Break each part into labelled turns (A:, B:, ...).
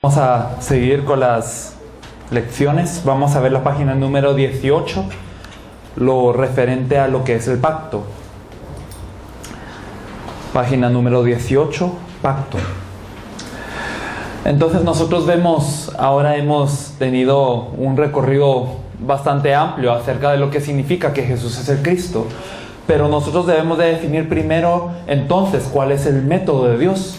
A: Vamos a seguir con las lecciones. Vamos a ver la página número 18, lo referente a lo que es el pacto. Página número 18, pacto. Entonces nosotros vemos, ahora hemos tenido un recorrido bastante amplio acerca de lo que significa que Jesús es el Cristo. Pero nosotros debemos de definir primero entonces cuál es el método de Dios.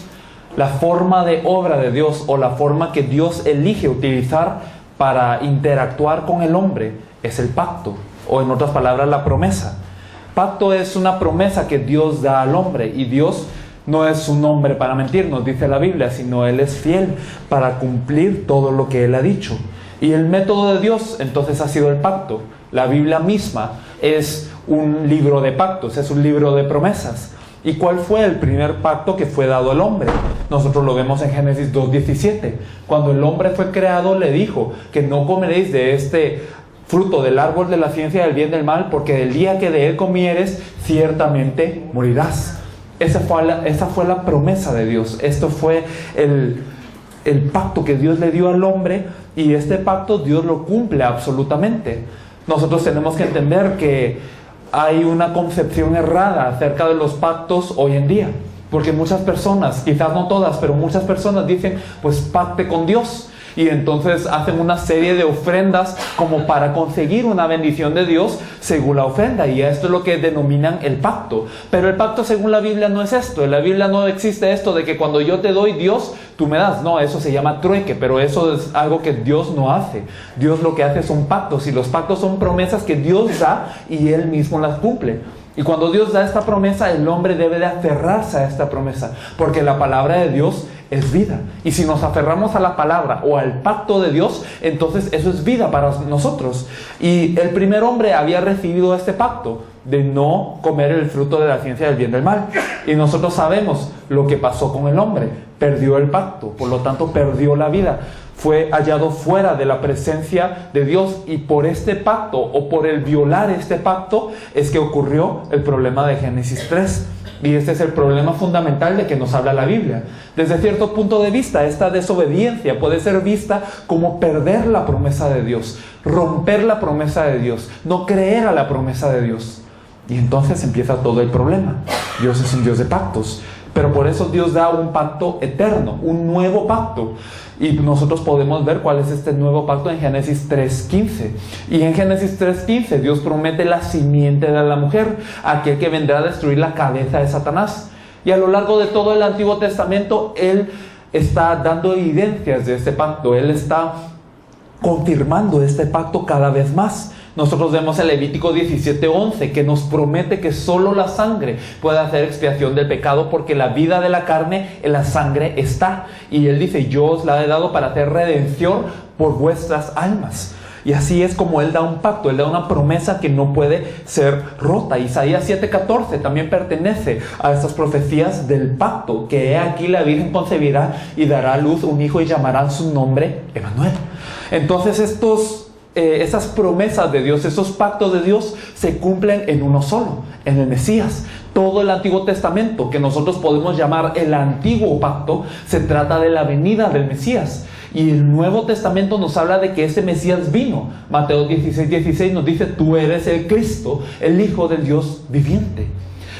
A: La forma de obra de Dios o la forma que Dios elige utilizar para interactuar con el hombre es el pacto, o en otras palabras la promesa. Pacto es una promesa que Dios da al hombre, y Dios no es un hombre para mentir, nos dice la Biblia, sino Él es fiel para cumplir todo lo que Él ha dicho. Y el método de Dios entonces ha sido el pacto. La Biblia misma es un libro de pactos, es un libro de promesas. ¿Y cuál fue el primer pacto que fue dado al hombre? Nosotros lo vemos en Génesis 2:17. Cuando el hombre fue creado, le dijo que no comeréis de este fruto del árbol de la ciencia del bien y del mal, porque el día que de él comieres, ciertamente morirás. Esa fue la promesa de Dios. Esto fue el pacto que Dios le dio al hombre, y este pacto Dios lo cumple absolutamente. Nosotros tenemos que entender que hay una concepción errada acerca de los pactos hoy en día, porque muchas personas, quizás no todas, pero muchas personas dicen, pues pacte con Dios, y entonces hacen una serie de ofrendas como para conseguir una bendición de Dios según la ofrenda, y esto es lo que denominan el pacto. Pero el pacto según la Biblia no es esto. En la Biblia no existe esto de que cuando yo te doy, Dios, tú me das. No, eso se llama trueque, pero eso es algo que Dios no hace. Dios lo que hace son pactos, y los pactos son promesas que Dios da y Él mismo las cumple. Y cuando Dios da esta promesa, el hombre debe de aferrarse a esta promesa, porque la palabra de Dios es vida. Y si nos aferramos a la palabra o al pacto de Dios, entonces eso es vida para nosotros. Y el primer hombre había recibido este pacto de no comer el fruto de la ciencia del bien y del mal. Y nosotros sabemos lo que pasó con el hombre. Perdió el pacto, por lo tanto perdió la vida. Fue hallado fuera de la presencia de Dios, y por este pacto, o por el violar este pacto, es que ocurrió el problema de Génesis 3. Y este es el problema fundamental de que nos habla la Biblia. Desde cierto punto de vista, esta desobediencia puede ser vista como perder la promesa de Dios, romper la promesa de Dios, no creer a la promesa de Dios. Y entonces empieza todo el problema. Dios es un Dios de pactos, pero por eso Dios da un pacto eterno, un nuevo pacto. Y nosotros podemos ver cuál es este nuevo pacto en Génesis 3:15. Y en Génesis 3:15 Dios promete la simiente de la mujer, aquel que vendrá a destruir la cabeza de Satanás. Y a lo largo de todo el Antiguo Testamento, Él está dando evidencias de este pacto. Él está confirmando este pacto cada vez más. Nosotros vemos en Levítico 17:11 que nos promete que solo la sangre puede hacer expiación del pecado, porque la vida de la carne en la sangre está. Y Él dice, yo os la he dado para hacer redención por vuestras almas. Y así es como Él da un pacto, Él da una promesa que no puede ser rota. Isaías 7:14 también pertenece a estas profecías del pacto, que he aquí la Virgen concebirá y dará a luz un hijo y llamarán su nombre Emmanuel. Entonces esas promesas de Dios, esos pactos de Dios se cumplen en uno solo, en el Mesías. Todo el Antiguo Testamento, que nosotros podemos llamar el Antiguo Pacto, se trata de la venida del Mesías. Y el Nuevo Testamento nos habla de que ese Mesías vino. Mateo 16:16 nos dice, tú eres el Cristo, el Hijo del Dios viviente.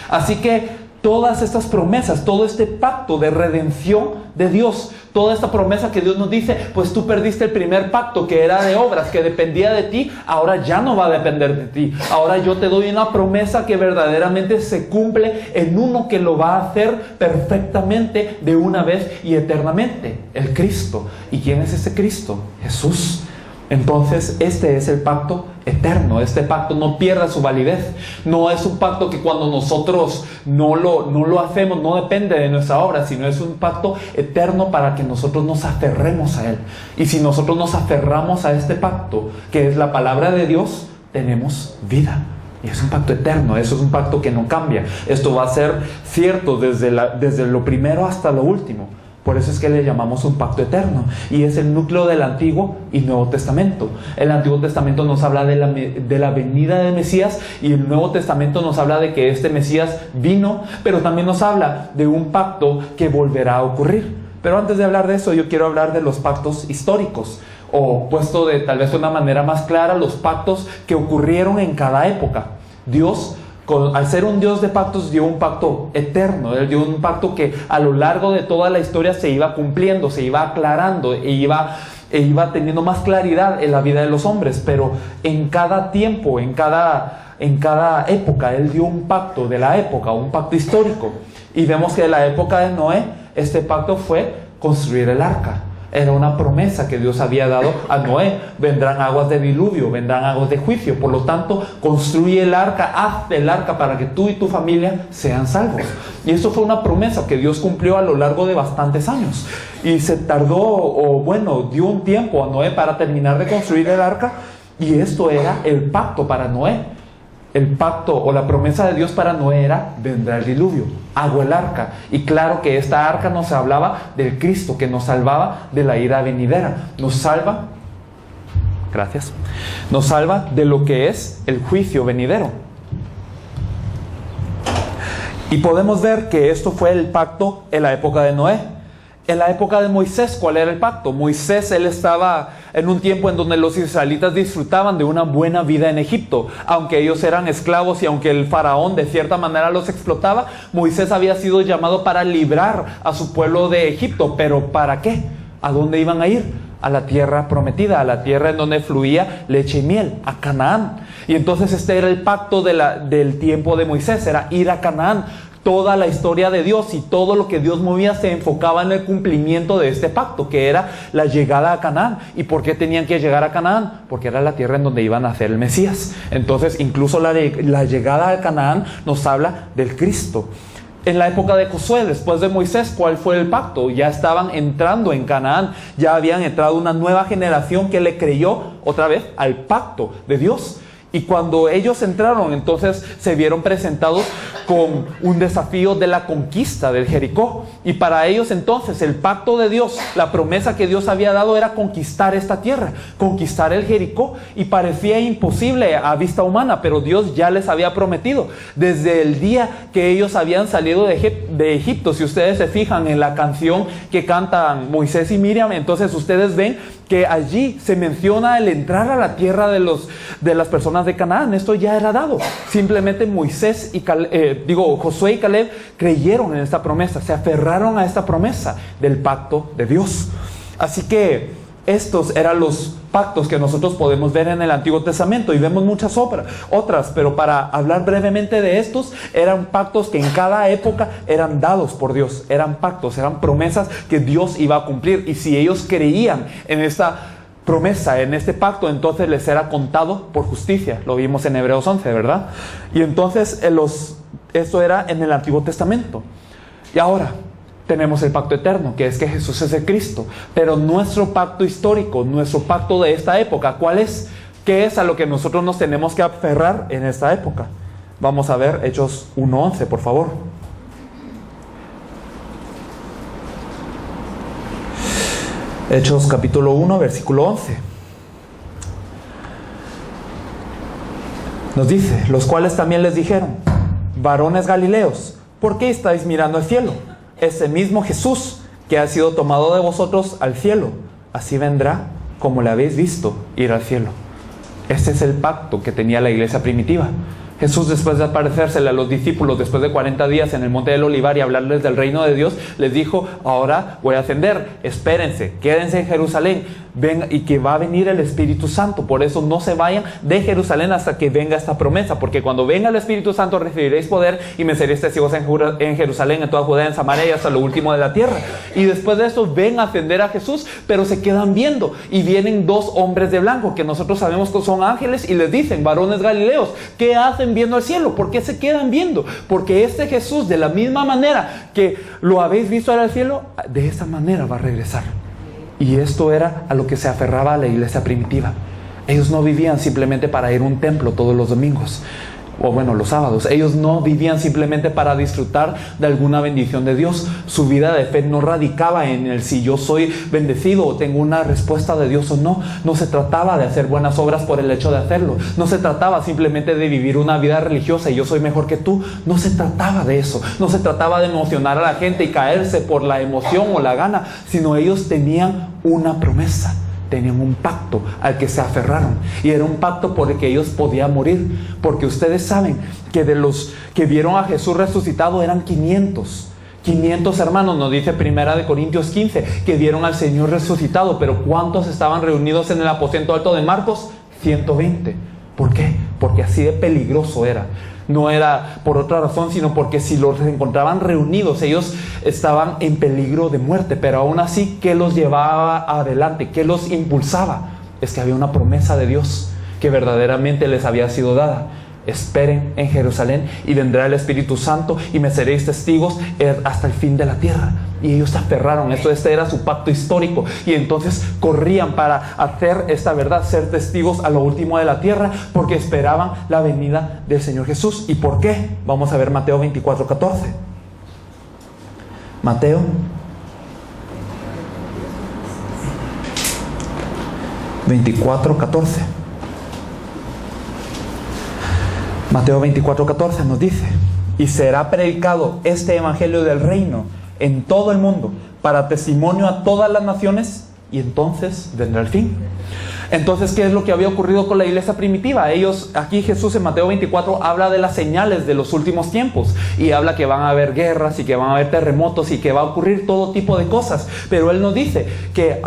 A: Así que todas estas promesas, todo este pacto de redención de Dios, toda esta promesa que Dios nos dice, pues tú perdiste el primer pacto que era de obras, que dependía de ti, ahora ya no va a depender de ti. Ahora yo te doy una promesa que verdaderamente se cumple en uno que lo va a hacer perfectamente de una vez y eternamente, el Cristo. ¿Y quién es ese Cristo? Jesús. Entonces este es el pacto eterno. Este pacto no pierde su validez. No es un pacto que cuando nosotros no lo hacemos, no depende de nuestra obra, sino es un pacto eterno para que nosotros nos aferremos a Él. Y si nosotros nos aferramos a este pacto, que es la palabra de Dios, tenemos vida. Y es un pacto eterno, eso es un pacto que no cambia. Esto va a ser cierto desde lo primero hasta lo último. Por eso es que le llamamos un pacto eterno, y es el núcleo del Antiguo y Nuevo Testamento. El Antiguo Testamento nos habla de la venida del Mesías, y el Nuevo Testamento nos habla de que este Mesías vino, pero también nos habla de un pacto que volverá a ocurrir. Pero antes de hablar de eso, yo quiero hablar de los pactos históricos, o puesto de tal vez de una manera más clara, los pactos que ocurrieron en cada época. Dios, al ser un Dios de pactos, dio un pacto eterno. Él dio un pacto que a lo largo de toda la historia se iba cumpliendo, se iba aclarando e iba teniendo más claridad en la vida de los hombres. Pero en cada tiempo, en cada época, Él dio un pacto de la época, un pacto histórico. Y vemos que en la época de Noé, este pacto fue construir el arca. Era una promesa que Dios había dado a Noé. Vendrán aguas de diluvio, vendrán aguas de juicio. Por lo tanto, construye el arca, haz el arca para que tú y tu familia sean salvos. Y eso fue una promesa que Dios cumplió a lo largo de bastantes años. Y se tardó, dio un tiempo a Noé para terminar de construir el arca. Y esto era el pacto para Noé. El pacto o la promesa de Dios para Noé era: vendrá el diluvio, hago el arca. Y claro que esta arca nos hablaba del Cristo, que nos salvaba de la ira venidera. Nos salva de lo que es el juicio venidero. Y podemos ver que esto fue el pacto en la época de Noé. En la época de Moisés, ¿cuál era el pacto? Moisés, él estaba en un tiempo en donde los israelitas disfrutaban de una buena vida en Egipto. Aunque ellos eran esclavos y aunque el faraón de cierta manera los explotaba, Moisés había sido llamado para librar a su pueblo de Egipto. ¿Pero para qué? ¿A dónde iban a ir? A la tierra prometida, a la tierra en donde fluía leche y miel, a Canaán. Y entonces este era el pacto del tiempo de Moisés, era ir a Canaán. Toda la historia de Dios y todo lo que Dios movía se enfocaba en el cumplimiento de este pacto, que era la llegada a Canaán. ¿Y por qué tenían que llegar a Canaán? Porque era la tierra en donde iban a nacer el Mesías. Entonces, incluso la llegada a Canaán nos habla del Cristo. En la época de Josué, después de Moisés, ¿cuál fue el pacto? Ya estaban entrando en Canaán, ya habían entrado una nueva generación que le creyó otra vez al pacto de Dios. Y cuando ellos entraron, entonces se vieron presentados con un desafío de la conquista del Jericó. Y para ellos entonces el pacto de Dios, la promesa que Dios había dado era conquistar esta tierra, conquistar el Jericó. Y parecía imposible a vista humana, pero Dios ya les había prometido. Desde el día que ellos habían salido de Egipto, si ustedes se fijan en la canción que cantan Moisés y Miriam, entonces ustedes ven que allí se menciona el entrar a la tierra de las personas de Canaán. Esto ya era dado. Simplemente Josué y Caleb creyeron en esta promesa, se aferraron a esta promesa del pacto de Dios. Así que estos eran los pactos que nosotros podemos ver en el Antiguo Testamento, y vemos muchas otras, pero para hablar brevemente de estos, eran pactos que en cada época eran dados por Dios, eran pactos, eran promesas que Dios iba a cumplir, y si ellos creían en esta promesa, en este pacto, entonces les era contado por justicia. Lo vimos en Hebreos 11, ¿verdad? Y entonces esto era en el Antiguo Testamento. Y ahora tenemos el pacto eterno, que es que Jesús es el Cristo. Pero nuestro pacto histórico, nuestro pacto de esta época, ¿cuál es? ¿Qué es a lo que nosotros nos tenemos que aferrar en esta época? Vamos a ver Hechos 1:11, por favor. Hechos capítulo 1, versículo 11. Nos dice: los cuales también les dijeron: varones galileos, ¿por qué estáis mirando al cielo? Ese mismo Jesús que ha sido tomado de vosotros al cielo, así vendrá como le habéis visto ir al cielo. Este es el pacto que tenía la iglesia primitiva. Jesús, después de aparecérsele a los discípulos después de 40 días en el monte del Olivar y hablarles del reino de Dios, les dijo: ahora voy a ascender, espérense, quédense en Jerusalén, venga, y que va a venir el Espíritu Santo. Por eso no se vayan de Jerusalén hasta que venga esta promesa, porque cuando venga el Espíritu Santo recibiréis poder y me seréis testigos en Jerusalén, en toda Judea, en Samaria y hasta lo último de la tierra. Y después de eso ven a ascender a Jesús, pero se quedan viendo, y vienen dos hombres de blanco que nosotros sabemos que son ángeles, y les dicen: varones galileos, ¿qué hacen viendo al cielo? ¿Por qué se quedan viendo? Porque este Jesús, de la misma manera que lo habéis visto al cielo, de esa manera va a regresar. Y esto era a lo que se aferraba a la iglesia primitiva. Ellos no vivían simplemente para ir a un templo todos los domingos. o bueno, los sábados. Ellos no vivían simplemente para disfrutar de alguna bendición de Dios. Su vida de fe no radicaba en el si yo soy bendecido o tengo una respuesta de Dios o no. No se trataba de hacer buenas obras por el hecho de hacerlo. No se trataba simplemente de vivir una vida religiosa y yo soy mejor que tú. No se trataba de eso. No se trataba de emocionar a la gente y caerse por la emoción o la gana, sino ellos tenían una promesa. Tenían un pacto al que se aferraron, y era un pacto por el que ellos podían morir, porque ustedes saben que de los que vieron a Jesús resucitado eran 500 hermanos. Nos dice 1 Corintios 15 que vieron al Señor resucitado, pero ¿cuántos estaban reunidos en el aposento alto de Marcos? 120. ¿Por qué? Porque así de peligroso era. No era por otra razón, sino porque si los encontraban reunidos, ellos estaban en peligro de muerte. Pero aún así, ¿qué los llevaba adelante? ¿Qué los impulsaba? Es que había una promesa de Dios que verdaderamente les había sido dada. Esperen en Jerusalén y vendrá el Espíritu Santo y me seréis testigos hasta el fin de la tierra. Y ellos se aferraron. Este era su pacto histórico, y entonces corrían para hacer esta verdad, ser testigos a lo último de la tierra, porque esperaban la venida del Señor Jesús. ¿Y por qué? Vamos a ver Mateo 24:14. Mateo 24:14. Mateo 24:14 nos dice: y será predicado este evangelio del reino en todo el mundo para testimonio a todas las naciones, y entonces vendrá el fin. Entonces, ¿qué es lo que había ocurrido con la iglesia primitiva? Aquí Jesús en Mateo 24 habla de las señales de los últimos tiempos, y habla que van a haber guerras y que van a haber terremotos y que va a ocurrir todo tipo de cosas. Pero Él nos dice que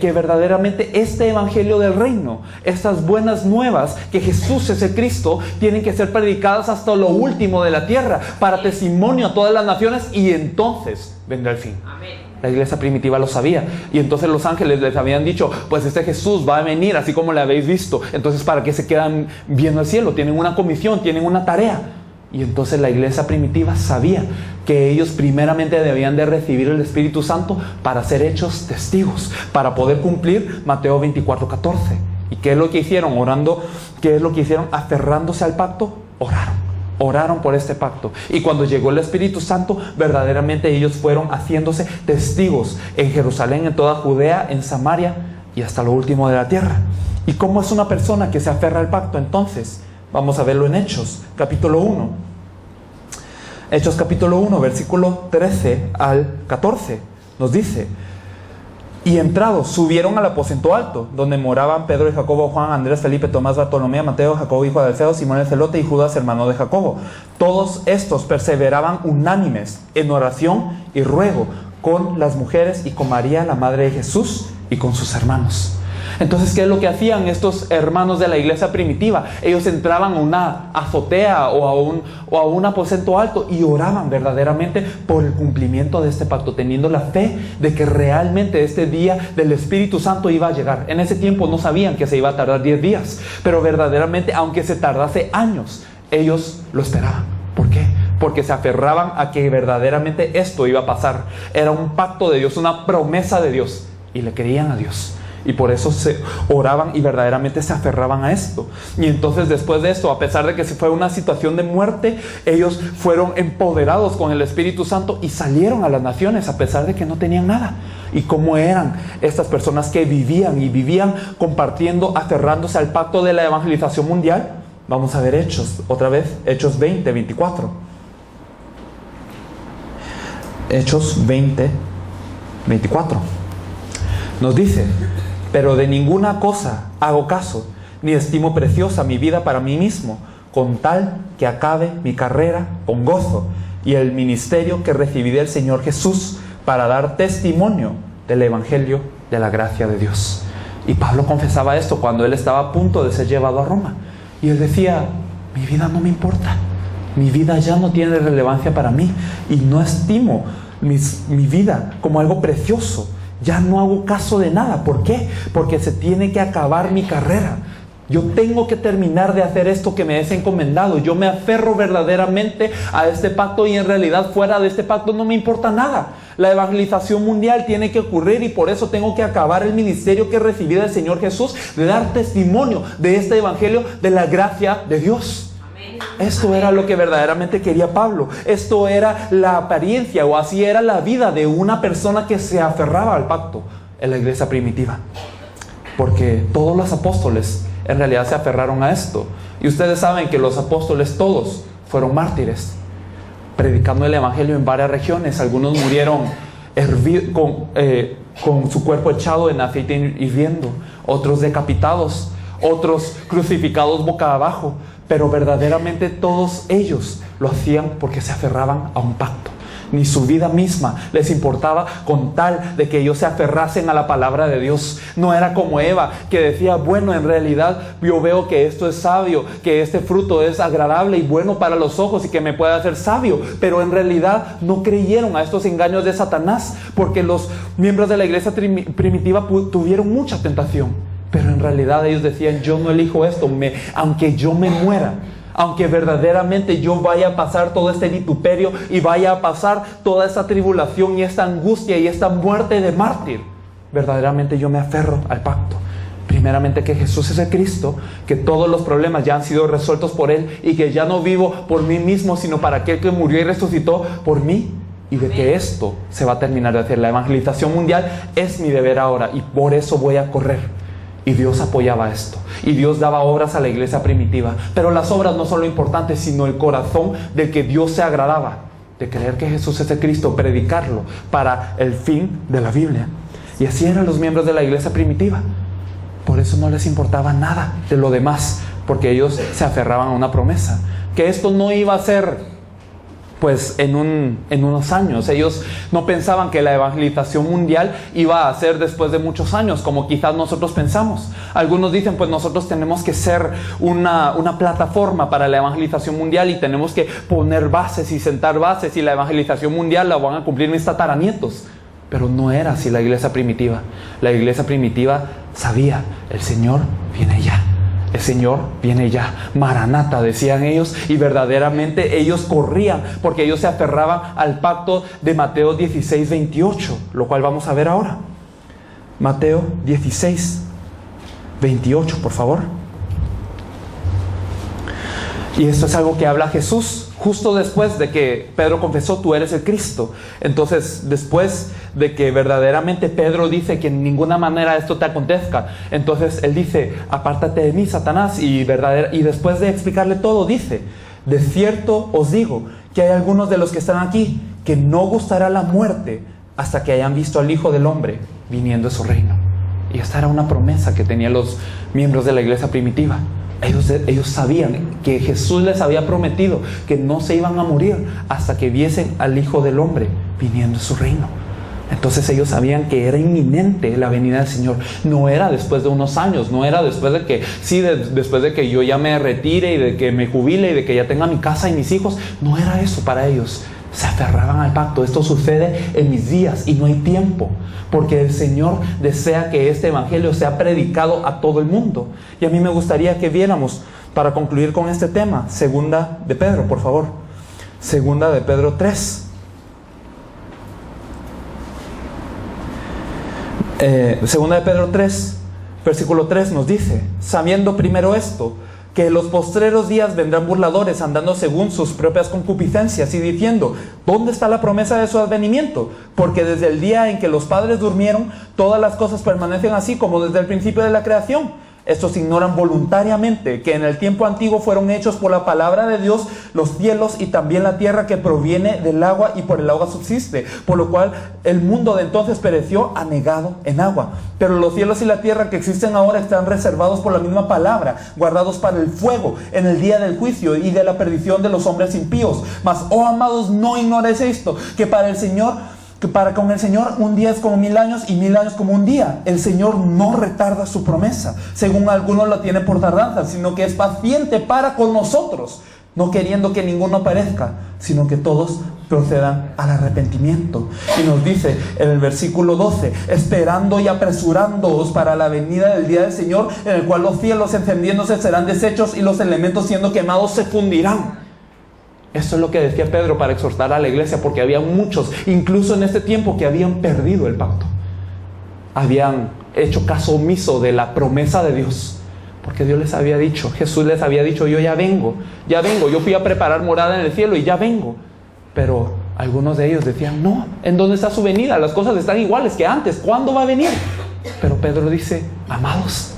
A: que verdaderamente este evangelio del reino, estas buenas nuevas, que Jesús es el Cristo, tienen que ser predicadas hasta lo último de la tierra para testimonio a todas las naciones, y entonces vendrá el fin. Amén. La iglesia primitiva lo sabía, y entonces los ángeles les habían dicho: pues este Jesús va a venir así como le habéis visto. Entonces, ¿para qué se quedan viendo el cielo? Tienen una comisión, tienen una tarea. Y entonces la iglesia primitiva sabía que ellos primeramente debían de recibir el Espíritu Santo para ser hechos testigos, para poder cumplir Mateo 24:14. ¿Y qué es lo que hicieron? Orando. ¿Qué es lo que hicieron? Aferrándose al pacto, oraron por este pacto. Y cuando llegó el Espíritu Santo, verdaderamente ellos fueron haciéndose testigos en Jerusalén, en toda Judea, en Samaria y hasta lo último de la tierra. ¿Y cómo es una persona que se aferra al pacto? Entonces, vamos a verlo en Hechos, capítulo 1. Hechos, capítulo 1, versículo 13 al 14. Nos dice: y entrados, subieron al aposento alto, donde moraban Pedro y Jacobo, Juan, Andrés, Felipe, Tomás, Bartolomé, Mateo, Jacobo, hijo de Alfeo, Simón el celote, y Judas, hermano de Jacobo. Todos estos perseveraban unánimes en oración y ruego con las mujeres y con María, la madre de Jesús, y con sus hermanos. Entonces, ¿qué es lo que hacían estos hermanos de la iglesia primitiva? Ellos entraban a una azotea o a un aposento alto y oraban verdaderamente por el cumplimiento de este pacto, teniendo la fe de que realmente este día del Espíritu Santo iba a llegar. En ese tiempo no sabían que se iba a tardar 10 días, pero verdaderamente, aunque se tardase años, ellos lo esperaban. ¿Por qué? Porque se aferraban a que verdaderamente esto iba a pasar. Era un pacto de Dios, una promesa de Dios, y le creían a Dios. Y por eso se oraban y verdaderamente se aferraban a esto. Y entonces, después de esto, a pesar de que se fue una situación de muerte, ellos fueron empoderados con el Espíritu Santo y salieron a las naciones a pesar de que no tenían nada. ¿Y cómo eran estas personas que vivían compartiendo, aferrándose al pacto de la evangelización mundial? Vamos a ver Hechos, otra vez, Hechos 20, 24. Hechos 20, 24. Nos dice: pero de ninguna cosa hago caso, ni estimo preciosa mi vida para mí mismo, con tal que acabe mi carrera con gozo y el ministerio que recibí del Señor Jesús, para dar testimonio del Evangelio de la gracia de Dios. Y Pablo confesaba esto cuando él estaba a punto de ser llevado a Roma. Y él decía: mi vida no me importa, mi vida ya no tiene relevancia para mí, y no estimo mi vida como algo precioso. Ya no hago caso de nada. ¿Por qué? Porque se tiene que acabar mi carrera. Yo tengo que terminar de hacer esto que me es encomendado. Yo me aferro verdaderamente a este pacto, y en realidad fuera de este pacto no me importa nada. La evangelización mundial tiene que ocurrir, y por eso tengo que acabar el ministerio que recibí del Señor Jesús, de dar testimonio de este evangelio de la gracia de Dios. Esto era lo que verdaderamente quería Pablo. Esto era la apariencia, o así era la vida de una persona que se aferraba al pacto en la iglesia primitiva. Porque todos los apóstoles en realidad se aferraron a esto. Y ustedes saben que los apóstoles todos fueron mártires, predicando el evangelio en varias regiones. Algunos murieron con su cuerpo echado en aceite hirviendo, otros decapitados, otros crucificados boca abajo. Pero verdaderamente todos ellos lo hacían porque se aferraban a un pacto. Ni su vida misma les importaba, con tal de que ellos se aferrasen a la palabra de Dios. No era como Eva, que decía: bueno, en realidad yo veo que esto es sabio, que este fruto es agradable y bueno para los ojos y que me puede hacer sabio. Pero en realidad no creyeron a estos engaños de Satanás, porque los miembros de la iglesia primitiva tuvieron mucha tentación. Pero en realidad ellos decían: yo no elijo esto, aunque yo me muera, aunque verdaderamente yo vaya a pasar todo este vituperio y vaya a pasar toda esta tribulación y esta angustia y esta muerte de mártir, verdaderamente yo me aferro al pacto. Primeramente, que Jesús es el Cristo, que todos los problemas ya han sido resueltos por Él, y que ya no vivo por mí mismo, sino para aquel que murió y resucitó por mí. Y de que esto se va a terminar de hacer. La evangelización mundial es mi deber ahora, y por eso voy a correr. Y Dios apoyaba esto. Y Dios daba obras a la iglesia primitiva. Pero las obras no son lo importante, sino el corazón del que Dios se agradaba. De creer que Jesús es el Cristo, predicarlo para el fin de la Biblia. Y así eran los miembros de la iglesia primitiva. Por eso no les importaba nada de lo demás, porque ellos se aferraban a una promesa. Que esto no iba a ser pues en unos años. Ellos no pensaban que la evangelización mundial iba a ser después de muchos años, como quizás nosotros pensamos. Algunos dicen: pues nosotros tenemos que ser una plataforma para la evangelización mundial, y tenemos que poner bases y sentar bases, y la evangelización mundial la van a cumplir mis tataranietos. Pero no era así la iglesia primitiva. La iglesia primitiva sabía: el Señor viene ya. El Señor viene ya. Maranata, decían ellos, y verdaderamente ellos corrían, porque ellos se aferraban al pacto de Mateo 16, 28, lo cual vamos a ver ahora. Mateo 16, 28, por favor. Y esto es algo que habla Jesús justo después de que Pedro confesó: tú eres el Cristo. Entonces, después de que verdaderamente Pedro dice que en ninguna manera esto te acontezca, entonces él dice: apártate de mí, Satanás. Y después de explicarle todo, dice: de cierto os digo que hay algunos de los que están aquí que no gustará la muerte hasta que hayan visto al Hijo del Hombre viniendo a su reino. Y esta era una promesa que tenían los miembros de la iglesia primitiva. Ellos sabían que Jesús les había prometido que no se iban a morir hasta que viesen al Hijo del Hombre viniendo a su reino. Entonces ellos sabían que era inminente la venida del Señor. No era después de unos años, no era después de que, después de que yo ya me retire y de que me jubile y de que ya tenga mi casa y mis hijos. No era eso para ellos. Se aferraban al pacto. Esto sucede en mis días y no hay tiempo, porque el Señor desea que este evangelio sea predicado a todo el mundo. Y a mí me gustaría que viéramos, para concluir con este tema, Segunda de Pedro, por favor. Segunda de Pedro 3. Segunda de Pedro 3, versículo 3 nos dice: sabiendo primero esto, que en los postreros días vendrán burladores, andando según sus propias concupiscencias, y diciendo: ¿dónde está la promesa de su advenimiento? Porque desde el día en que los padres durmieron, todas las cosas permanecen así como desde el principio de la creación. Estos ignoran voluntariamente que en el tiempo antiguo fueron hechos por la palabra de Dios los cielos y también la tierra, que proviene del agua y por el agua subsiste, por lo cual el mundo de entonces pereció anegado en agua. Pero los cielos y la tierra que existen ahora están reservados por la misma palabra, guardados para el fuego en el día del juicio y de la perdición de los hombres impíos. Mas, oh amados, no ignoréis esto, que con el Señor un día es como 1000 años y 1000 años como un día. El Señor no retarda su promesa, según algunos la tienen por tardanza, sino que es paciente para con nosotros, no queriendo que ninguno perezca, sino que todos procedan al arrepentimiento. Y nos dice en el versículo 12: esperando y apresurándoos para la venida del día del Señor, en el cual los cielos encendiéndose serán deshechos y los elementos siendo quemados se fundirán. Esto es lo que decía Pedro para exhortar a la iglesia, porque había muchos, incluso en este tiempo, que habían perdido el pacto. Habían hecho caso omiso de la promesa de Dios. Porque Dios les había dicho, Jesús les había dicho, yo ya vengo, yo fui a preparar morada en el cielo y ya vengo. Pero algunos de ellos decían, no, ¿en dónde está su venida? Las cosas están iguales que antes, ¿cuándo va a venir? Pero Pedro dice, amados,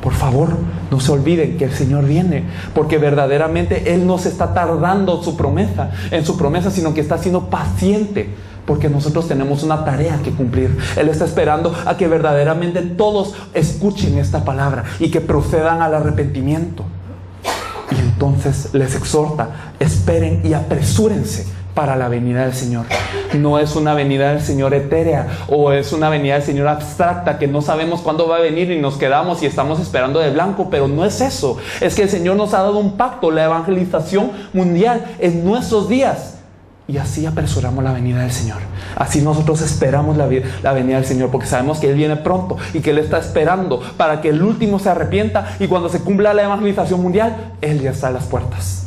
A: por favor, no se olviden que el Señor viene, porque verdaderamente Él no se está tardando en su promesa, sino que está siendo paciente, porque nosotros tenemos una tarea que cumplir. Él está esperando a que verdaderamente todos escuchen esta palabra y que procedan al arrepentimiento. Y entonces les exhorta, esperen y apresúrense para la venida del Señor. No es una venida del Señor etérea, o es una venida del Señor abstracta que no sabemos cuándo va a venir y nos quedamos y estamos esperando de blanco, pero no es eso. Es que el Señor nos ha dado un pacto, la evangelización mundial en nuestros días, y así apresuramos la venida del Señor. Así nosotros esperamos la venida del Señor, porque sabemos que Él viene pronto y que Él está esperando para que el último se arrepienta, y cuando se cumpla la evangelización mundial, Él ya está a las puertas.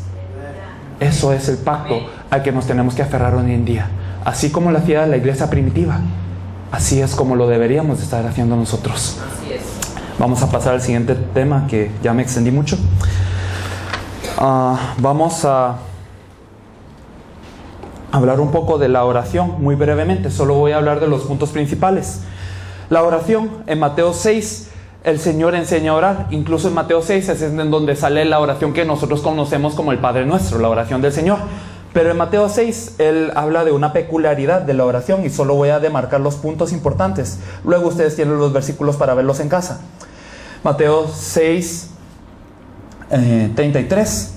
A: Eso es el pacto al que nos tenemos que aferrar hoy en día. Así como lo hacía la iglesia primitiva, así es como lo deberíamos de estar haciendo nosotros.
B: Así es.
A: Vamos a pasar al siguiente tema, que ya me extendí mucho. Vamos a hablar un poco de la oración, muy brevemente. Solo voy a hablar de los puntos principales. La oración, en Mateo 6, el Señor enseña a orar. Incluso en Mateo 6 es en donde sale la oración que nosotros conocemos como el Padre Nuestro, la oración del Señor. Pero en Mateo 6 Él habla de una peculiaridad de la oración, y solo voy a demarcar los puntos importantes. Luego ustedes tienen los versículos para verlos en casa. Mateo 6, 33.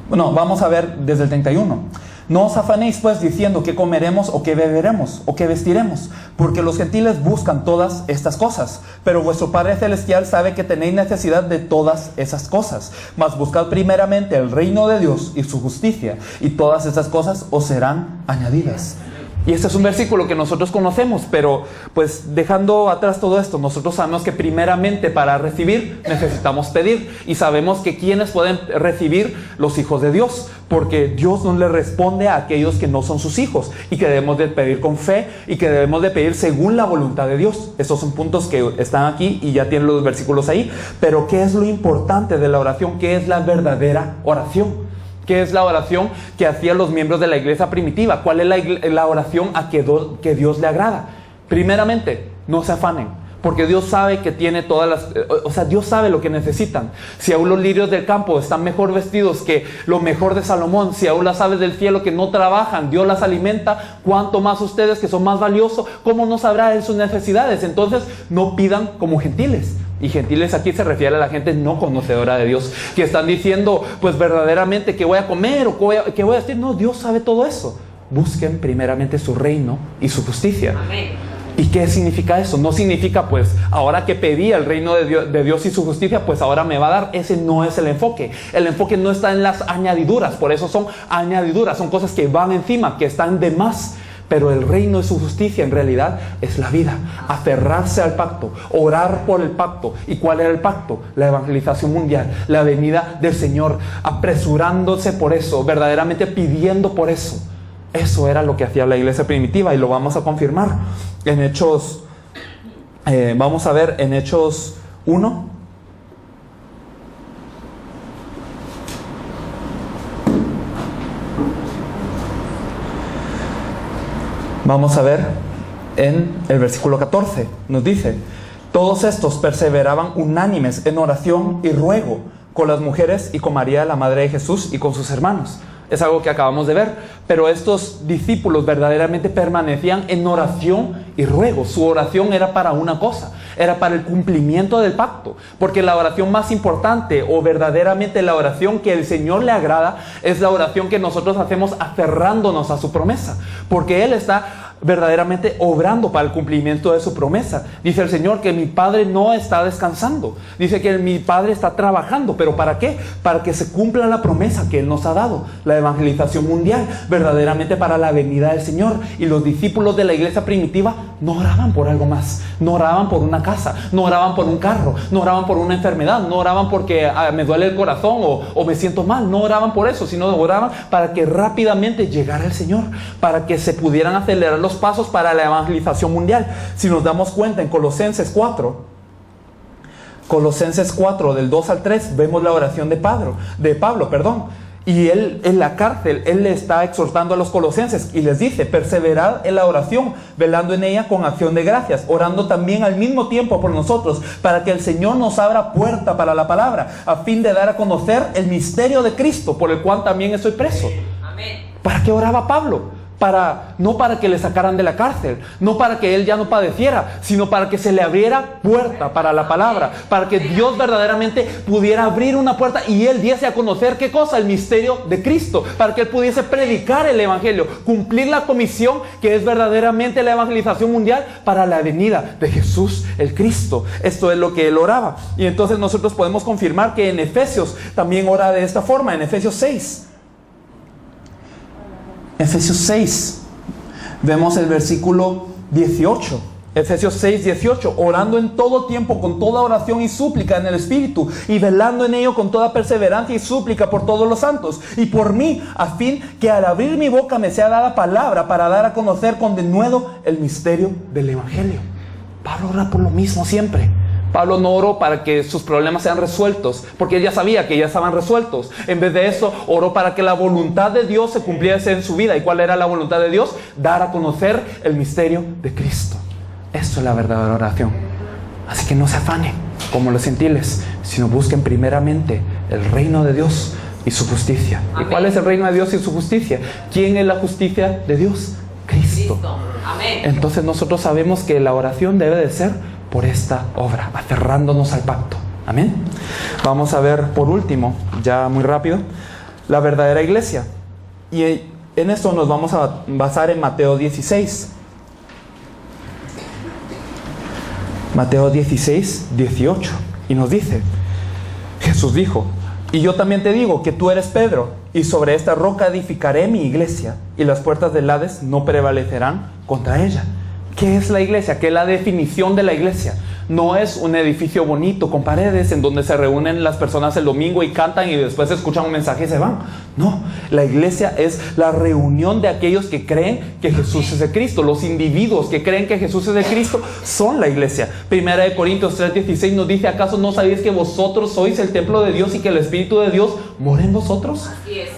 A: Bueno, vamos a ver desde el 31. No os afanéis pues diciendo qué comeremos o qué beberemos o qué vestiremos, porque los gentiles buscan todas estas cosas, pero vuestro Padre Celestial sabe que tenéis necesidad de todas esas cosas. Mas buscad primeramente el reino de Dios y su justicia, y todas esas cosas os serán añadidas. Y este es un versículo que nosotros conocemos, pero pues dejando atrás todo esto, nosotros sabemos que primeramente para recibir necesitamos pedir, y sabemos que quienes pueden recibir, los hijos de Dios, porque Dios no le responde a aquellos que no son sus hijos, y que debemos de pedir con fe, y que debemos de pedir según la voluntad de Dios. Estos son puntos que están aquí y ya tienen los versículos ahí. Pero ¿qué es lo importante de la oración? ¿Qué es la verdadera oración? ¿Qué es la oración que hacían los miembros de la iglesia primitiva? ¿Cuál es la oración a que Dios le agrada? Primeramente, no se afanen, porque Dios sabe que tiene todas las... Dios sabe lo que necesitan. Si aún los lirios del campo están mejor vestidos que lo mejor de Salomón, si aún las aves del cielo que no trabajan, Dios las alimenta, ¿cuánto más ustedes que son más valiosos? ¿Cómo no sabrá Él sus necesidades? Entonces, no pidan como gentiles. Y gentiles aquí se refiere a la gente no conocedora de Dios, que están diciendo, pues verdaderamente, ¿qué voy a comer o qué voy a decir? No, Dios sabe todo eso. Busquen primeramente su reino y su justicia.
B: Amén.
A: ¿Y qué significa eso? No significa, pues, ahora que pedí el reino de Dios y su justicia, pues ahora me va a dar. Ese no es el enfoque. El enfoque no está en las añadiduras. Por eso son añadiduras, son cosas que van encima, que están de más. Pero el reino y su justicia en realidad es la vida, aferrarse al pacto, orar por el pacto. ¿Y cuál era el pacto? La evangelización mundial, la venida del Señor, apresurándose por eso, verdaderamente pidiendo por eso. Eso era lo que hacía la iglesia primitiva, y lo vamos a confirmar en Hechos. Vamos a ver en Hechos 1. Vamos a ver en el versículo 14. Nos dice: todos estos perseveraban unánimes en oración y ruego con las mujeres y con María, la madre de Jesús, y con sus hermanos. Es algo que acabamos de ver. Pero estos discípulos verdaderamente permanecían en oración y ruego. Su oración era para una cosa, era para el cumplimiento del pacto. Porque la oración más importante, o verdaderamente la oración que el Señor le agrada, es la oración que nosotros hacemos aferrándonos a su promesa. Porque Él está verdaderamente obrando para el cumplimiento de su promesa. Dice el Señor que mi Padre no está descansando. Dice que mi Padre está trabajando. ¿Pero para qué? Para que se cumpla la promesa que Él nos ha dado, la evangelización mundial, verdaderamente para la venida del Señor. Y los discípulos de la iglesia primitiva no oraban por algo más. No oraban por una casa, no oraban por un carro, no oraban por una enfermedad, no oraban porque me duele el corazón o me siento mal. No oraban por eso, sino oraban para que rápidamente llegara el Señor, para que se pudieran acelerar los pasos para la evangelización mundial. Si nos damos cuenta en Colosenses 4, Colosenses 4, del 2 al 3, vemos la oración de Pablo. Y él en la cárcel, él le está exhortando a los colosenses y les dice: perseverad en la oración, velando en ella con acción de gracias, orando también al mismo tiempo por nosotros, para que el Señor nos abra puerta para la palabra, a fin de dar a conocer el misterio de Cristo, por el cual también estoy preso.
B: Amén.
A: ¿Para qué oraba Pablo? No para que le sacaran de la cárcel, no para que él ya no padeciera, sino para que se le abriera puerta para la palabra, para que Dios verdaderamente pudiera abrir una puerta y él diese a conocer, ¿qué cosa? El misterio de Cristo, para que él pudiese predicar el evangelio, cumplir la comisión que es verdaderamente la evangelización mundial para la venida de Jesús el Cristo. Esto es lo que él oraba. Y entonces nosotros podemos confirmar que en Efesios también ora de esta forma, en Efesios 6. Efesios 6, vemos el versículo 18. Efesios 6, 18. Orando en todo tiempo con toda oración y súplica en el Espíritu, y velando en ello con toda perseverancia y súplica por todos los santos y por mí, a fin que al abrir mi boca me sea dada palabra para dar a conocer con denuedo el misterio del Evangelio. Pablo ora por lo mismo siempre. Pablo no oró para que sus problemas sean resueltos, porque él ya sabía que ya estaban resueltos. En vez de eso, oró para que la voluntad de Dios se cumpliese en su vida. ¿Y cuál era la voluntad de Dios? Dar a conocer el misterio de Cristo. Esto es la verdadera oración. Así que no se afanen como los gentiles, sino busquen primeramente el reino de Dios y su justicia. Amén. ¿Y cuál es el reino de Dios y su justicia? ¿Quién es la justicia de Dios? Cristo. Amén. Entonces nosotros sabemos que la oración debe de ser por esta obra, aferrándonos al pacto. Amén. Vamos a ver por último, ya muy rápido, la verdadera iglesia. Y en esto nos vamos a basar en Mateo 16. Mateo 16, 18. Y nos dice: Jesús dijo: y yo también te digo que tú eres Pedro, y sobre esta roca edificaré mi iglesia, y las puertas del Hades no prevalecerán contra ella. ¿Qué es la iglesia? ¿Qué es la definición de la iglesia? No es un edificio bonito con paredes en donde se reúnen las personas el domingo y cantan y después escuchan un mensaje y se van. No, la iglesia es la reunión de aquellos que creen que Jesús es el Cristo. Los individuos que creen que Jesús es el Cristo son la iglesia. Primera de Corintios 3:16 nos dice: ¿acaso no sabéis que vosotros sois el templo de Dios y que el Espíritu de Dios mora en vosotros?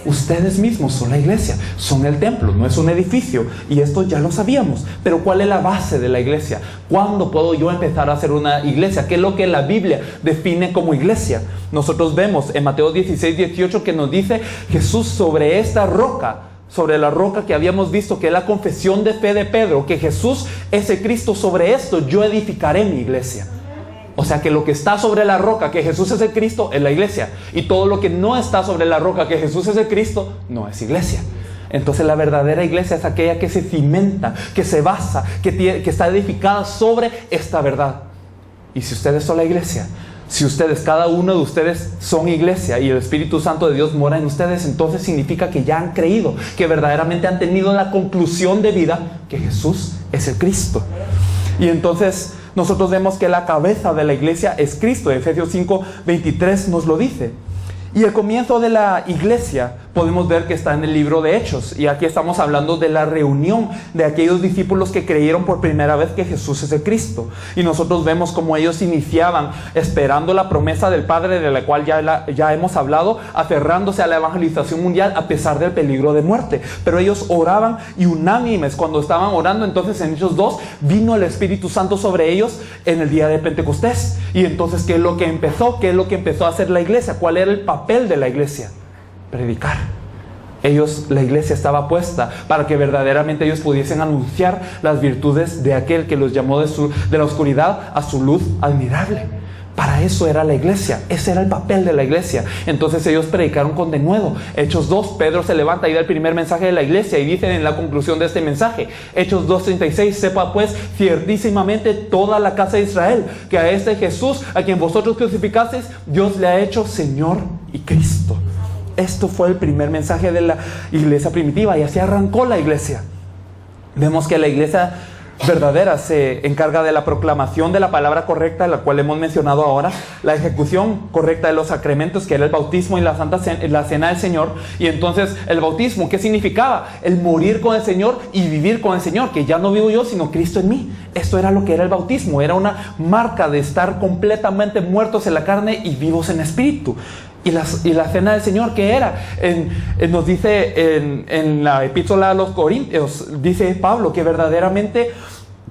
A: Ustedes mismos son la iglesia, son el templo, no es un edificio. Y esto ya lo sabíamos. Pero ¿cuál es la base de la iglesia? ¿Cuándo puedo yo empezar a hacer una iglesia? ¿Qué es lo que la Biblia define como iglesia? Nosotros vemos en Mateo 16, 18 que nos dice Jesús: sobre esta roca, sobre la roca que habíamos visto que es la confesión de fe de Pedro, que Jesús es el Cristo, sobre esto yo edificaré mi iglesia. O sea que lo que está sobre la roca, que Jesús es el Cristo, es la iglesia. Y todo lo que no está sobre la roca, que Jesús es el Cristo, no es iglesia. Entonces la verdadera iglesia es aquella que se cimenta, que se basa, que está edificada sobre esta verdad. Y si ustedes son la iglesia, si ustedes, cada uno de ustedes son iglesia y el Espíritu Santo de Dios mora en ustedes, entonces significa que ya han creído, que verdaderamente han tenido la conclusión de vida que Jesús es el Cristo. Y entonces nosotros vemos que la cabeza de la iglesia es Cristo. Efesios 5:23 nos lo dice. Y el comienzo de la iglesia podemos ver que está en el libro de Hechos. Y aquí estamos hablando de la reunión de aquellos discípulos que creyeron por primera vez que Jesús es el Cristo. Y nosotros vemos cómo ellos iniciaban esperando la promesa del Padre, de la cual ya hemos hablado, aferrándose a la evangelización mundial a pesar del peligro de muerte. Pero ellos oraban y unánimes cuando estaban orando. Entonces en Hechos 2 vino el Espíritu Santo sobre ellos en el día de Pentecostés. Y entonces ¿qué es lo que empezó? ¿Qué es lo que empezó a hacer la iglesia? ¿Cuál era el papel de la iglesia? Predicar. La iglesia estaba puesta para que verdaderamente ellos pudiesen anunciar las virtudes de aquel que los llamó de la oscuridad a su luz admirable. Para eso era la iglesia, ese era el papel de la iglesia. Entonces ellos predicaron con denuedo. Hechos 2, Pedro se levanta y da el primer mensaje de la iglesia y dice en la conclusión de este mensaje, Hechos 2:36: sepa pues ciertísimamente toda la casa de Israel que a este Jesús, a quien vosotros crucificasteis, Dios le ha hecho Señor y Cristo. Esto fue el primer mensaje de la iglesia primitiva y así arrancó la iglesia. Vemos que la iglesia verdadera se encarga de la proclamación de la palabra correcta, la cual hemos mencionado ahora, la ejecución correcta de los sacramentos, que era el bautismo y la cena del Señor. Y entonces el bautismo, ¿qué significaba? El morir con el Señor y vivir con el Señor, que ya no vivo yo, sino Cristo en mí. Esto era lo que era el bautismo, era una marca de estar completamente muertos en la carne y vivos en espíritu. Y la cena del Señor, ¿qué era? Nos dice en la epístola a los Corintios, dice Pablo que verdaderamente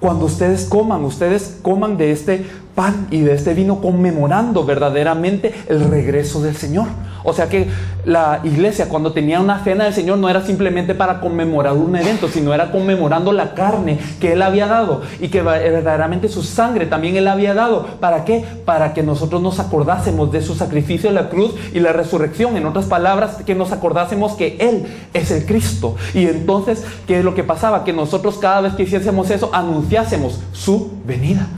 A: cuando ustedes coman de este pan y de este vino, conmemorando verdaderamente el regreso del Señor. O sea que la iglesia, cuando tenía una cena del Señor, no era simplemente para conmemorar un evento, sino era conmemorando la carne que Él había dado, y que verdaderamente su sangre también Él había dado. ¿Para qué? Para que nosotros nos acordásemos de su sacrificio en la cruz y la resurrección. En otras palabras, que nos acordásemos que Él es el Cristo. Y entonces, ¿qué es lo que pasaba? Que nosotros, cada vez que hiciésemos eso, anunciásemos su venida.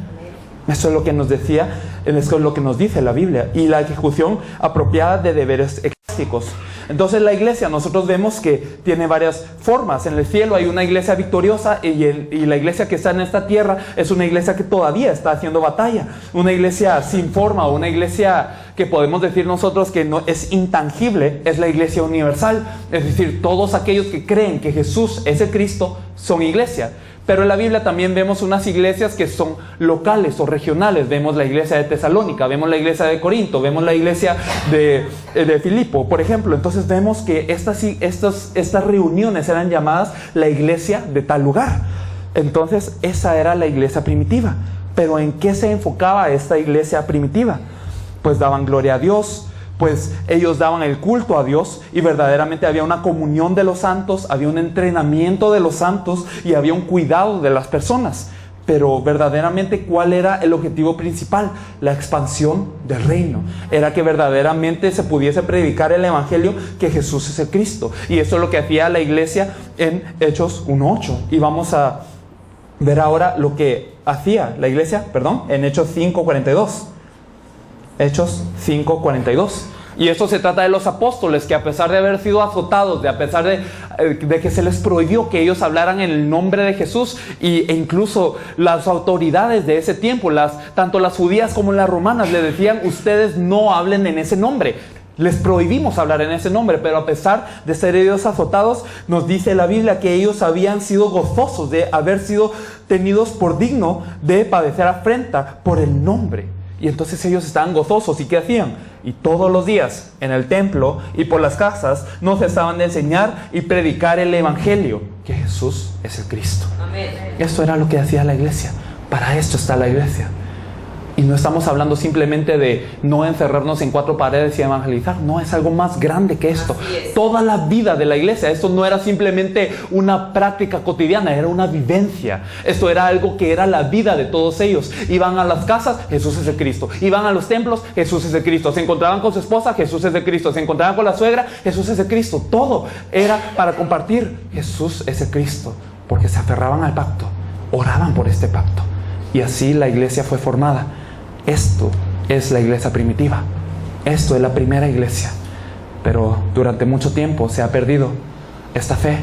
A: Eso es lo que nos decía, eso es lo que nos dice la Biblia. Y la ejecución apropiada de deberes eclesiásticos. Entonces la iglesia, nosotros vemos que tiene varias formas. En el cielo hay una iglesia victoriosa, y la iglesia que está en esta tierra es una iglesia que todavía está haciendo batalla. Una iglesia sin forma, o una iglesia que podemos decir nosotros que no es intangible, es la iglesia universal. Es decir, todos aquellos que creen que Jesús es el Cristo son iglesia. Pero en la Biblia también vemos unas iglesias que son locales o regionales. Vemos la iglesia de Tesalónica, vemos la iglesia de Corinto, vemos la iglesia de Filipo, por ejemplo. Entonces vemos que estas reuniones eran llamadas la iglesia de tal lugar. Entonces esa era la iglesia primitiva. Pero ¿en qué se enfocaba esta iglesia primitiva? Pues daban gloria a Dios, pues ellos daban el culto a Dios, y verdaderamente había una comunión de los santos, había un entrenamiento de los santos y había un cuidado de las personas. Pero verdaderamente, ¿cuál era el objetivo principal? La expansión del reino. Era que verdaderamente se pudiese predicar el evangelio, que Jesús es el Cristo. Y eso es lo que hacía la iglesia en Hechos 1:8. Y vamos a ver ahora lo que hacía la iglesia, en Hechos 5:42. Hechos 5:42. Y esto se trata de los apóstoles, que a pesar de haber sido azotados, a pesar de que se les prohibió que ellos hablaran en el nombre de Jesús, e incluso las autoridades de ese tiempo, tanto las judías como las romanas, le decían: ustedes no hablen en ese nombre. Les prohibimos hablar en ese nombre. Pero a pesar de ser ellos azotados, nos dice la Biblia que ellos habían sido gozosos de haber sido tenidos por digno de padecer afrenta por el nombre. Y entonces ellos estaban gozosos. ¿Y qué hacían? Y todos los días en el templo y por las casas no cesaban de enseñar y predicar el evangelio, que Jesús es el Cristo. Amén. Esto era lo que hacía la iglesia. Para esto está la iglesia. Y no estamos hablando simplemente de no encerrarnos en 4 paredes y evangelizar. No, es algo más grande que esto. Toda la vida de la iglesia. Esto no era simplemente una práctica cotidiana, era una vivencia. Esto era algo que era la vida de todos ellos. Iban a las casas, Jesús es el Cristo. Iban a los templos, Jesús es el Cristo. Se encontraban con su esposa, Jesús es el Cristo. Se encontraban con la suegra, Jesús es el Cristo. Todo era para compartir. Jesús es el Cristo. Porque se aferraban al pacto, oraban por este pacto. Y así la iglesia fue formada. Esto es la iglesia primitiva. Esto es la primera iglesia. Pero durante mucho tiempo se ha perdido esta fe.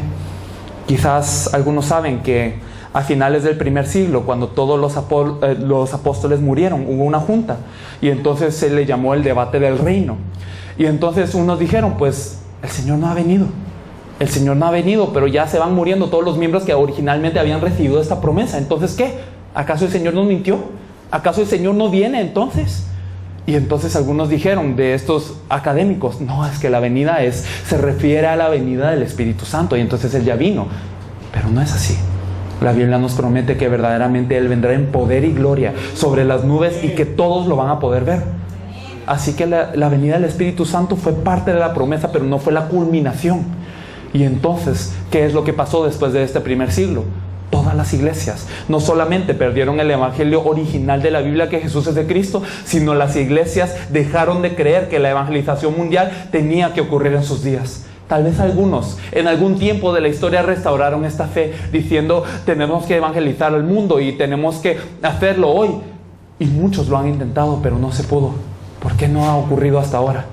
A: Quizás algunos saben que a finales del primer siglo, cuando todos los apóstoles murieron, hubo una junta. Y entonces se le llamó el debate del reino. Y entonces unos dijeron: pues el Señor no ha venido. El Señor no ha venido, pero ya se van muriendo todos los miembros que originalmente habían recibido esta promesa. Entonces, ¿qué? ¿Acaso el Señor nos mintió? ¿Acaso el Señor no viene entonces? Y entonces algunos dijeron, de estos académicos: no, es que la venida se refiere a la venida del Espíritu Santo, y entonces Él ya vino. Pero no es así. La Biblia nos promete que verdaderamente Él vendrá en poder y gloria sobre las nubes, y que todos lo van a poder ver. Así que la venida del Espíritu Santo fue parte de la promesa, pero no fue la culminación. Y entonces, ¿qué es lo que pasó después de este primer siglo? Todas las iglesias no solamente perdieron el evangelio original de la Biblia, que Jesús es el Cristo, sino las iglesias dejaron de creer que la evangelización mundial tenía que ocurrir en sus días. Tal vez algunos en algún tiempo de la historia restauraron esta fe, diciendo: tenemos que evangelizar al mundo y tenemos que hacerlo hoy. Y muchos lo han intentado, pero no se pudo. ¿Por qué no ha ocurrido hasta ahora?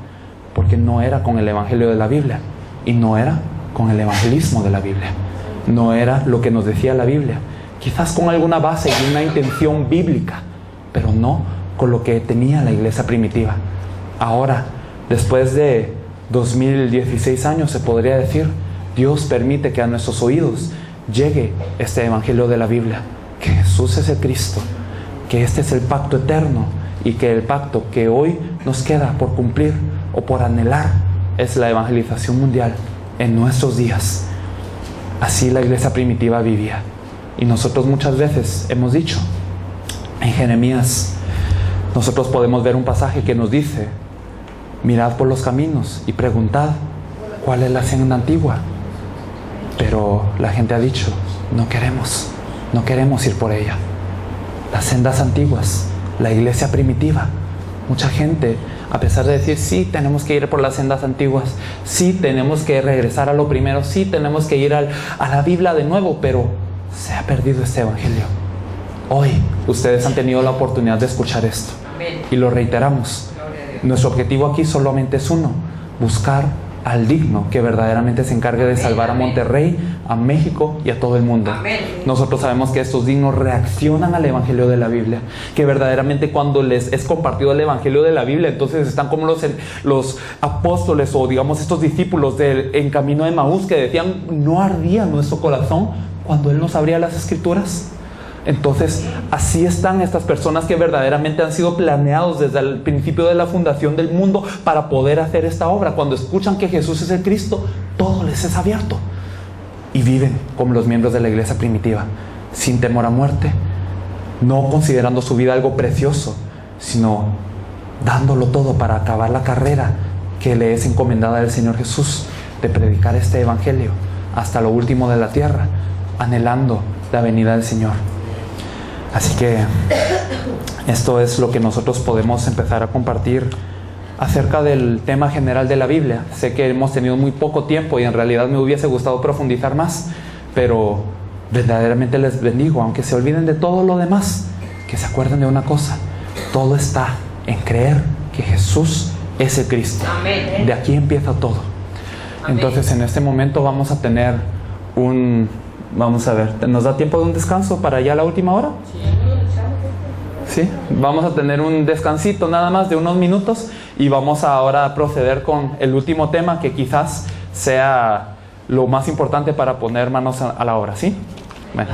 A: Porque no era con el evangelio de la Biblia, y no era con el evangelismo de la Biblia. No era lo que nos decía la Biblia, quizás con alguna base y una intención bíblica, pero no con lo que tenía la iglesia primitiva. Ahora, después de 2016 años, se podría decir, Dios permite que a nuestros oídos llegue este evangelio de la Biblia, que Jesús es el Cristo, que este es el pacto eterno y que el pacto que hoy nos queda por cumplir o por anhelar es la evangelización mundial en nuestros días. Así la iglesia primitiva vivía. Y nosotros muchas veces hemos dicho, en Jeremías, nosotros podemos ver un pasaje que nos dice, mirad por los caminos y preguntad cuál es la senda antigua. Pero la gente ha dicho, no queremos ir por ella. Las sendas antiguas, la iglesia primitiva. Mucha gente, a pesar de decir, sí, tenemos que ir por las sendas antiguas, sí, tenemos que regresar a lo primero, sí, tenemos que ir a la Biblia de nuevo, pero se ha perdido este evangelio. Hoy ustedes han tenido la oportunidad de escuchar esto. Y lo reiteramos. Nuestro objetivo aquí solamente es uno: buscar al digno que verdaderamente se encargue de salvar a Monterrey, a México y a todo el mundo. Nosotros sabemos que estos dignos reaccionan al evangelio de la Biblia, que verdaderamente cuando les es compartido el evangelio de la Biblia, entonces están como los apóstoles, o digamos estos discípulos en camino de Emaús, que decían, no ardía nuestro corazón cuando Él nos abría las escrituras. Entonces, así están estas personas que verdaderamente han sido planeados desde el principio de la fundación del mundo para poder hacer esta obra. Cuando escuchan que Jesús es el Cristo, todo les es abierto. Y viven como los miembros de la iglesia primitiva, sin temor a muerte, no considerando su vida algo precioso, sino dándolo todo para acabar la carrera que le es encomendada del Señor Jesús, de predicar este evangelio hasta lo último de la tierra, anhelando la venida del Señor. Así que esto es lo que nosotros podemos empezar a compartir acerca del tema general de la Biblia. Sé que hemos tenido muy poco tiempo y en realidad me hubiese gustado profundizar más, pero verdaderamente les bendigo, aunque se olviden de todo lo demás, que se acuerden de una cosa: todo está en creer que Jesús es el Cristo. Amén. De aquí empieza todo. Amén. Entonces en este momento vamos a tener vamos a ver, ¿nos da tiempo de un descanso para ya la última hora? Sí, vamos a tener un descansito nada más de unos minutos y vamos ahora a proceder con el último tema, que quizás sea lo más importante para poner manos a la obra, ¿sí? Bueno.